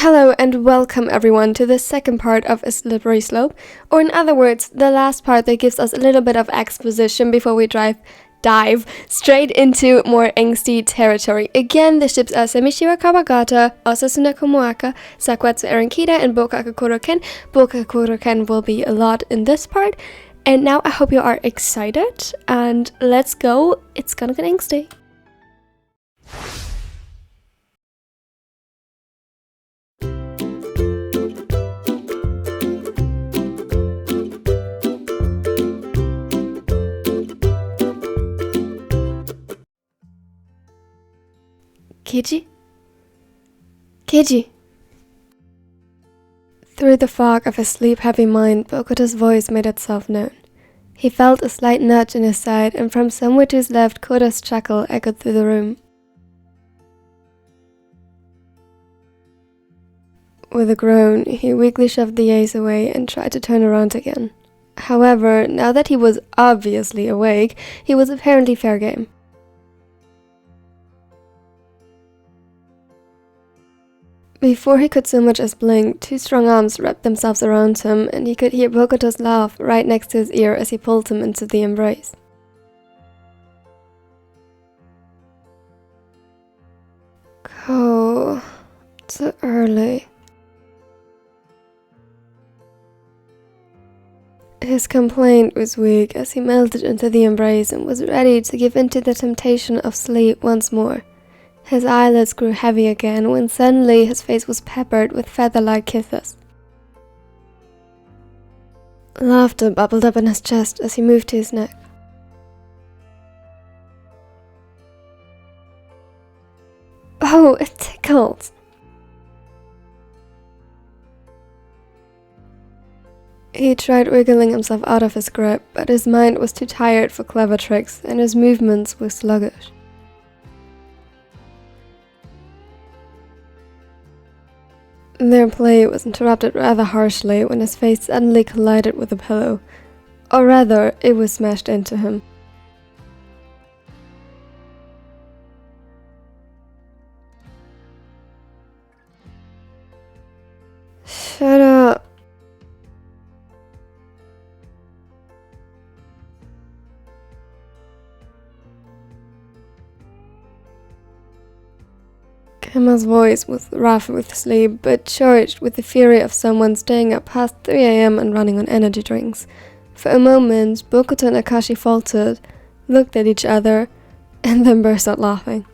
Hello and welcome everyone to the second part of A Slippery Slope, or in other words, the last part that gives us a little bit of exposition before we dive straight into more angsty territory. Again, the ships are Semishira Kawagata, Osasuna Komuaka, SakuAtsuAranKita, and BokuAkaKuroKen. BokuAkaKuroKen will be a lot in this part. And now I hope you are excited, and let's go. It's gonna get angsty. Keiji? Keiji! Through the fog of his sleep-heavy mind, Bokuta's voice made itself known. He felt a slight nudge in his side, and from somewhere to his left, Koda's chuckle echoed through the room. With a groan, he weakly shoved the ace away and tried to turn around again. However, now that he was obviously awake, he was apparently fair game. Before he could so much as blink, two strong arms wrapped themselves around him, and he could hear Bokuta's laugh right next to his ear as he pulled him into the embrace. Ko, so early. His complaint was weak as he melted into the embrace and was ready to give in to the temptation of sleep once more. His eyelids grew heavy again when suddenly his face was peppered with feather-like kisses. Laughter bubbled up in his chest as he moved to his neck. Oh, it tickles! He tried wiggling himself out of his grip, but his mind was too tired for clever tricks and his movements were sluggish. Their play was interrupted rather harshly when his face suddenly collided with a pillow, or rather, it was smashed into him. Shut up. Emma's voice was rough with sleep, but charged with the fury of someone staying up past 3 a.m. and running on energy drinks. For a moment, Bokuta and Akashi faltered, looked at each other, and then burst out laughing.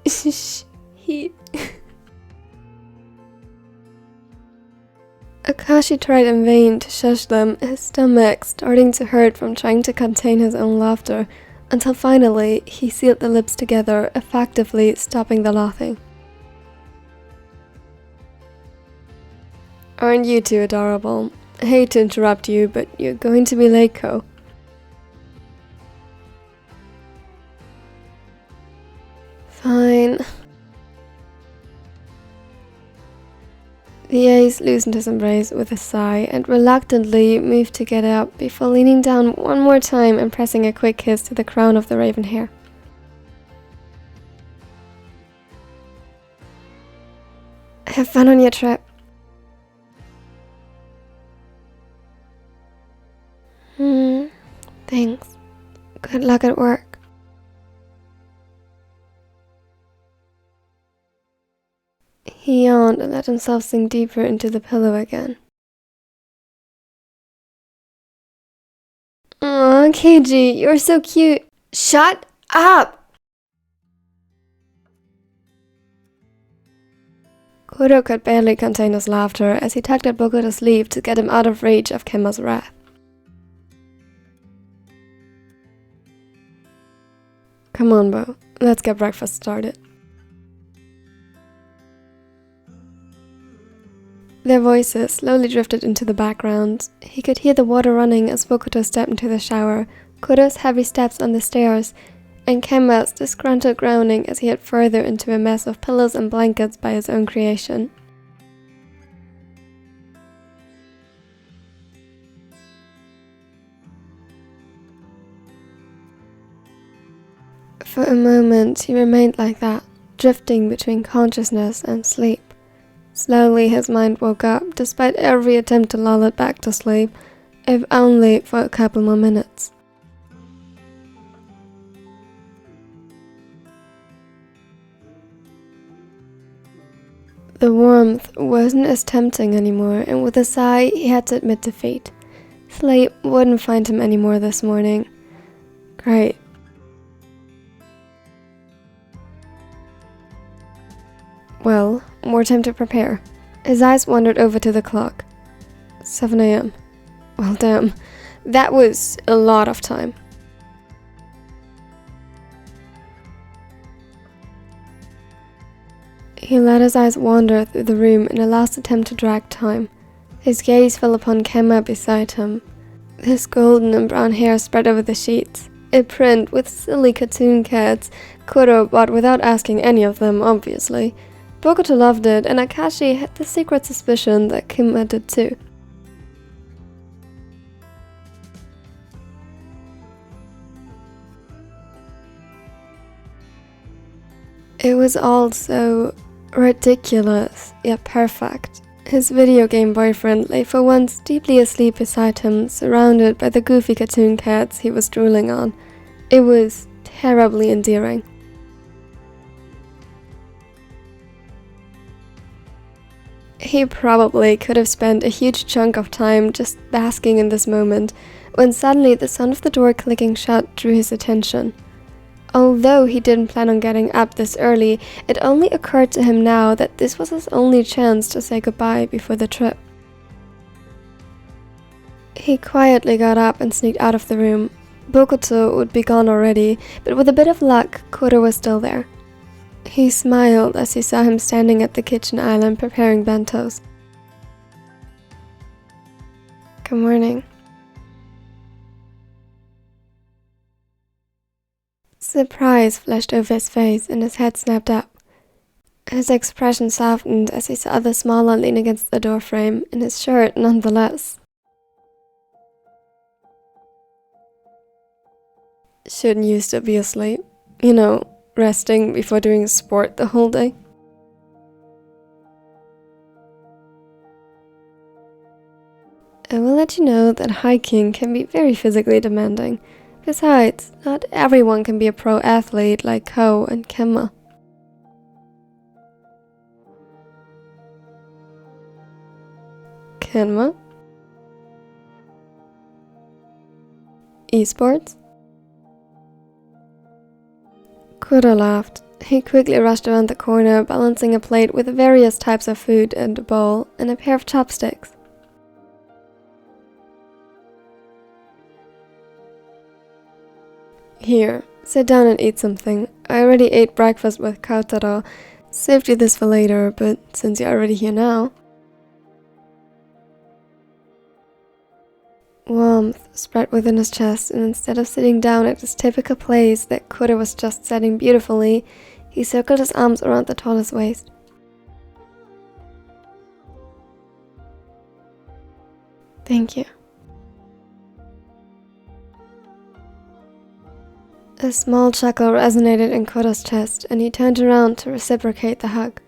He... Akashi tried in vain to shush them, his stomach starting to hurt from trying to contain his own laughter, until finally he sealed the lips together, effectively stopping the laughing. Aren't you two adorable? I hate to interrupt you, but you're going to be late, Ko. Fine. The ace loosened his embrace with a sigh and reluctantly moved to get up before leaning down one more time and pressing a quick kiss to the crown of the raven hair. Have fun on your trip. Thanks. Good luck at work. He yawned and let himself sink deeper into the pillow again. Aw, Keiji, you're so cute. Shut up! Kuro could barely contain his laughter as he tugged at Bokuta's sleeve to get him out of reach of Kemma's wrath. Come on, Bo. Let's get breakfast started. Their voices slowly drifted into the background. He could hear the water running as Bokuta stepped into the shower, Kuro's heavy steps on the stairs, and Kemma's disgruntled groaning as he hid further into a mess of pillows and blankets by his own creation. For a moment, he remained like that, drifting between consciousness and sleep. Slowly, his mind woke up, despite every attempt to lull it back to sleep, if only for a couple more minutes. The warmth wasn't as tempting anymore, and with a sigh, he had to admit defeat. Sleep wouldn't find him anymore this morning. Great. Well, more time to prepare. His eyes wandered over to the clock. 7 a.m. Well, damn. That was a lot of time. He let his eyes wander through the room in a last attempt to drag time. His gaze fell upon Kemma beside him. His golden and brown hair spread over the sheets. A print with silly cartoon cats Kuro bought without asking any of them, obviously. Bokuto loved it, and Akashi had the secret suspicion that Kemma did too. It was all so ridiculous, yet perfect. His video game boyfriend lay for once deeply asleep beside him, surrounded by the goofy cartoon cats he was drooling on. It was terribly endearing. He probably could have spent a huge chunk of time just basking in this moment, when suddenly the sound of the door clicking shut drew his attention. Although he didn't plan on getting up this early, it only occurred to him now that this was his only chance to say goodbye before the trip. He quietly got up and sneaked out of the room. Bokuto would be gone already, but with a bit of luck, Kuro was still there. He smiled as he saw him standing at the kitchen island preparing bentos. Good morning. Surprise flashed over his face and his head snapped up. His expression softened as he saw the smaller lean against the doorframe, in his shirt nonetheless. Shouldn't you still be asleep? You know, resting before doing sport the whole day? I will let you know that hiking can be very physically demanding. Besides, not everyone can be a pro athlete like Ko and Kemma. Kenma? Esports? Kuro laughed. He quickly rushed around the corner, balancing a plate with various types of food and a bowl, and a pair of chopsticks. Here, sit down and eat something. I already ate breakfast with Kautaro. Saved you this for later, but since you're already here now. Warmth spread within his chest, and instead of sitting down at his typical place that Kuro was just setting beautifully, he circled his arms around the tallest waist. Thank you. A small chuckle resonated in Kuro's chest, and he turned around to reciprocate the hug.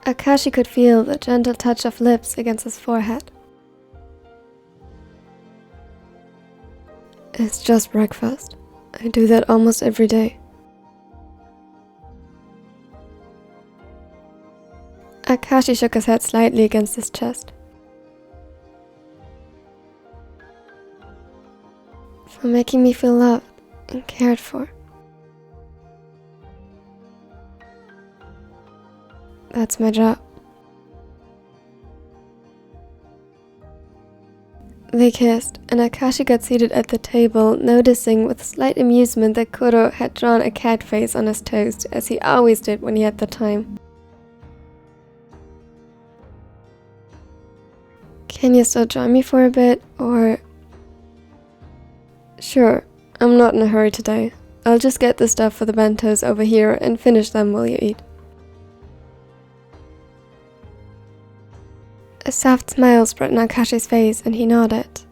Akashi could feel the gentle touch of lips against his forehead. It's just breakfast. I do that almost every day. Akashi shook his head slightly against his chest. For making me feel loved and cared for. That's my job. They kissed, and Akashi got seated at the table, noticing with slight amusement that Kuro had drawn a cat face on his toast, as he always did when he had the time. Can you still join me for a bit, or... Sure, I'm not in a hurry today. I'll just get the stuff for the bentos over here and finish them while you eat. A soft smile spread on Akashi's face, and he nodded.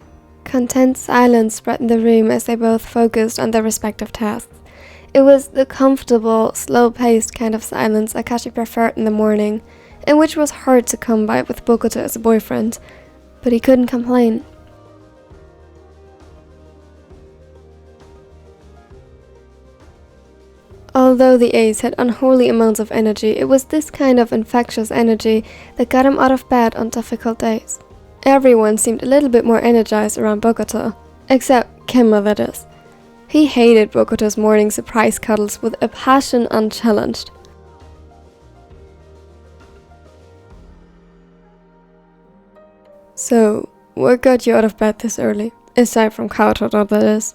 Content silence spread in the room as they both focused on their respective tasks. It was the comfortable, slow-paced kind of silence Akashi preferred in the morning, and which was hard to come by with Bokuto as a boyfriend, but he couldn't complain. Although the ace had unholy amounts of energy, it was this kind of infectious energy that got him out of bed on difficult days. Everyone seemed a little bit more energized around Bokuto, except Kimma, that is. He hated Bokuto's morning surprise cuddles with a passion unchallenged. So, what got you out of bed this early? Aside from Kaoto, that is.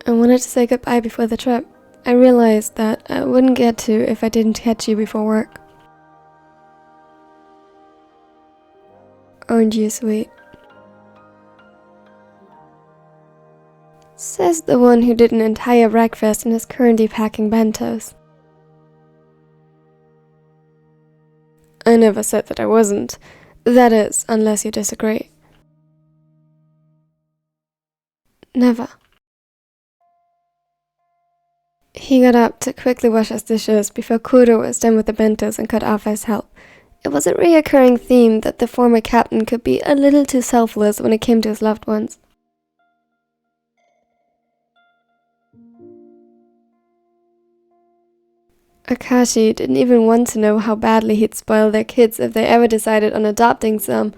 I wanted to say goodbye before the trip. I realized that I wouldn't get to if I didn't catch you before work. Aren't you sweet? Says the one who did an entire breakfast and is currently packing bentos. I never said that I wasn't. That is, unless you disagree. Never. He got up to quickly wash his dishes before Kuro was done with the bentos and could offer his help. It was a reoccurring theme that the former captain could be a little too selfless when it came to his loved ones. Akashi didn't even want to know how badly he'd spoil their kids if they ever decided on adopting some.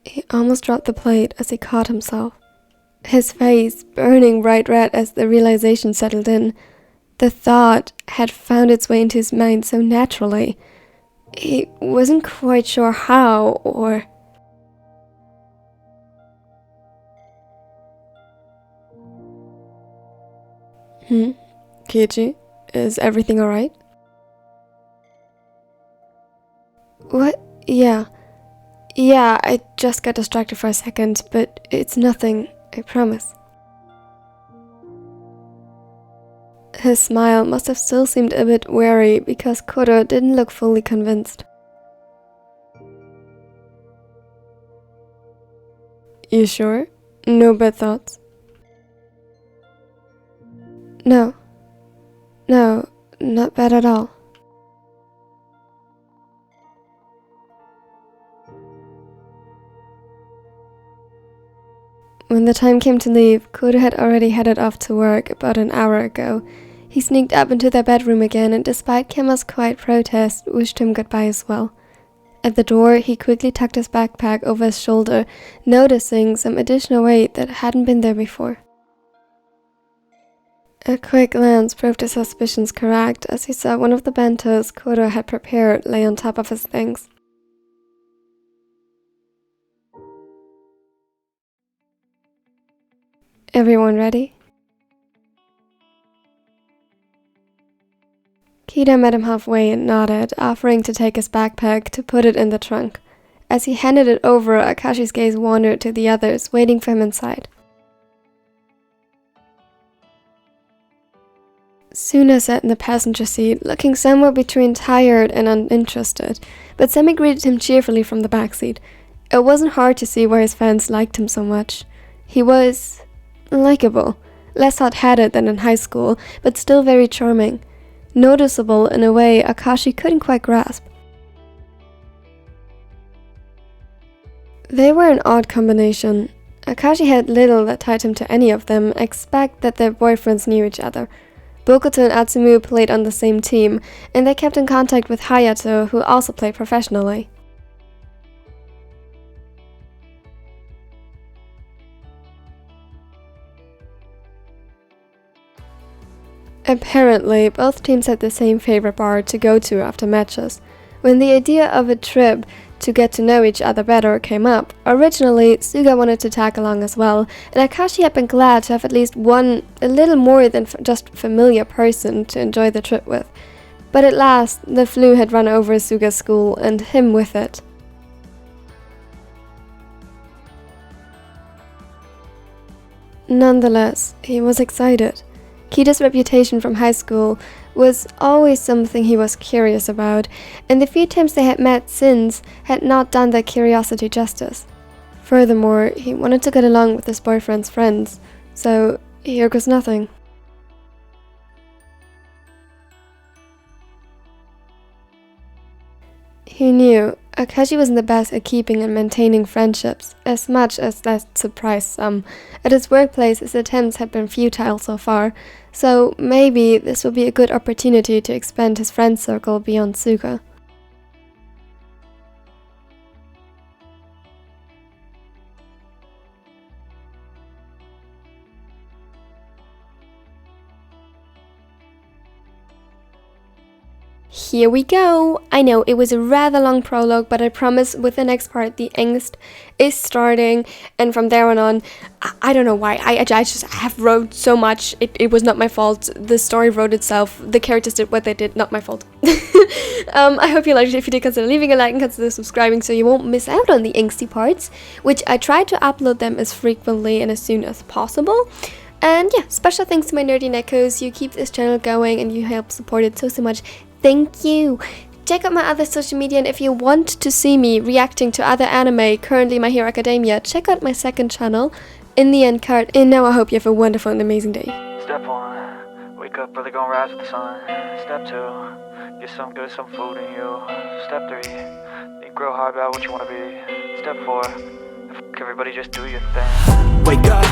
He almost dropped the plate as he caught himself. His face burning bright red as the realization settled in. The thought had found its way into his mind so naturally. He wasn't quite sure how or... Kiichi, is everything alright? What? Yeah, I just got distracted for a second, but it's nothing, I promise. His smile must have still seemed a bit wary because Kuro didn't look fully convinced. You sure? No bad thoughts? No, not bad at all. When the time came to leave, Kuro had already headed off to work about an hour ago. He sneaked up into their bedroom again and despite Kimma's quiet protest, wished him goodbye as well. At the door, he quickly tucked his backpack over his shoulder, noticing some additional weight that hadn't been there before. A quick glance proved his suspicions correct as he saw one of the bentos Kuro had prepared lay on top of his things. Everyone ready? Kita met him halfway and nodded, offering to take his backpack to put it in the trunk. As he handed it over, Akashi's gaze wandered to the others, waiting for him inside. Suna sat in the passenger seat, looking somewhere between tired and uninterested, but Semi greeted him cheerfully from the backseat. It wasn't hard to see why his fans liked him so much. He was... likable, less hot-headed than in high school, but still very charming. Noticeable in a way Akashi couldn't quite grasp. They were an odd combination. Akashi had little that tied him to any of them, except that their boyfriends knew each other. Bokuto and Atsumu played on the same team, and they kept in contact with Hayato, who also played professionally. Apparently, both teams had the same favorite bar to go to after matches. When the idea of a trip to get to know each other better came up, originally Suga wanted to tag along as well, and Akashi had been glad to have at least one, a little more than just familiar person to enjoy the trip with. But at last, the flu had run over Suga's school and him with it. Nonetheless, he was excited. Kita's reputation from high school was always something he was curious about, and the few times they had met since had not done that curiosity justice. Furthermore, he wanted to get along with his boyfriend's friends, so here goes nothing. He knew Akashi wasn't the best at keeping and maintaining friendships, as much as that surprised some. At his workplace, his attempts had been futile so far, so maybe this would be a good opportunity to expand his friend circle beyond Suga. Here we go! I know it was a rather long prologue, but I promise with the next part the angst is starting, and from there on, I don't know why, I just have wrote so much, it was not my fault, the story wrote itself, the characters did what they did, not my fault. I hope you liked it. If you did, consider leaving a like and consider subscribing so you won't miss out on the angsty parts, which I try to upload them as frequently and as soon as possible. And yeah, special thanks to my nerdy neckos, you keep this channel going and you help support it so much. Thank you! Check out my other social media, and if you want to see me reacting to other anime, currently My Hero Academia, check out my second channel in the end card. And now I hope you have a wonderful and amazing day. Step 1, wake up early, gonna rise with the sun. Step 2, get some good, some food in you. Step 3, think real hard about what you wanna be. Step 4, fuck everybody, just do your thing. Wake up,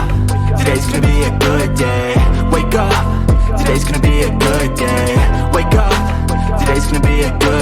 today's gonna be a good day. Wake up, today's gonna be a good day. Wake up, today's gonna be a good